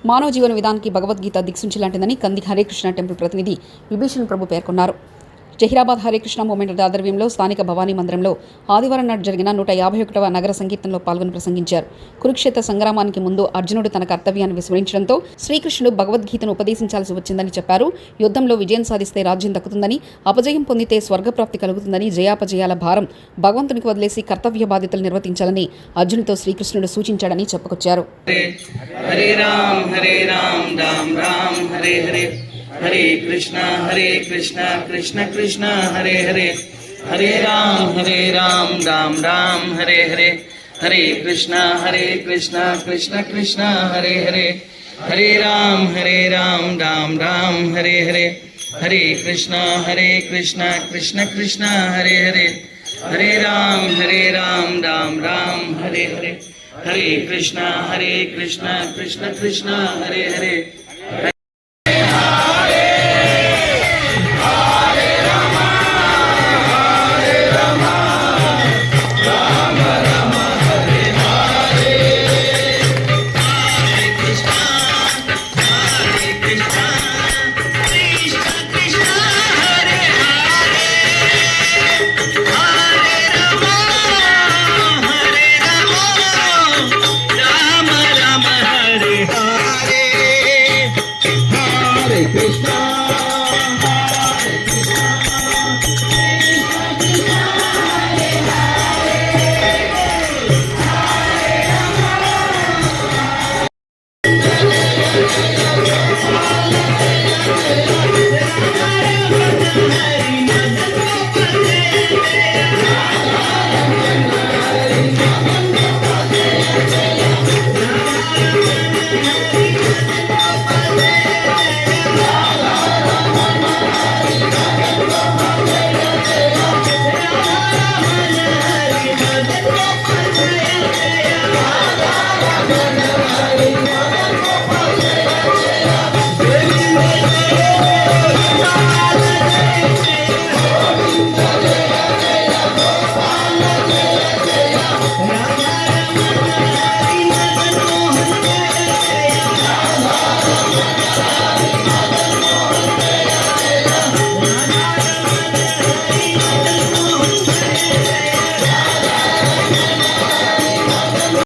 మానవ జీవన విధానానికి భగవద్గీత దిక్సూచి లాంటిదని కంది హరేకృష్ణ టెంపుల్ ప్రతినిధి విభీషణ్ ప్రభు పేర్కొన్నారు. జహీరాబాద్ హరేకృష్ణ మూమెంట్ ఆధ్వర్యంలో స్థానిక భవానీ మందిరంలో ఆదివారం నాడు జరిగిన 151వ నగర సంకీర్తనలో పాల్గొని ప్రసంగించారు. కురుక్షేత్ర సంగ్రామానికి ముందు అర్జునుడు తన కర్తవ్యాన్ని విస్మరించడంతో శ్రీకృష్ణుడు భగవద్గీతను ఉపదేశించాల్సి వచ్చిందని చెప్పారు. యుద్ధంలో విజయం సాధిస్తే రాజ్యం దక్కుతుందని, అపజయం పొందితే స్వర్గప్రాప్తి కలుగుతుందని, జయాపజయాల భారం భగవంతునికి వదిలేసి కర్తవ్య బాధ్యతలు నిర్వర్తించాలని అర్జునుడితో శ్రీకృష్ణుడు సూచించాడని చెప్పుకొచ్చారు. हरे कृष्णा कृष्ण कृष्ण हरे हरे, हरे राम राम राम हरे हरे, हरे कृष्णा कृष्ण कृष्ण हरे हरे, हरे राम राम राम हरे हरे, हरे कृष्णा कृष्ण कृष्ण हरे हरे, हरे राम राम राम हरे हरे, हरे कृष्णा कृष्ण कृष्ण हरे हरे.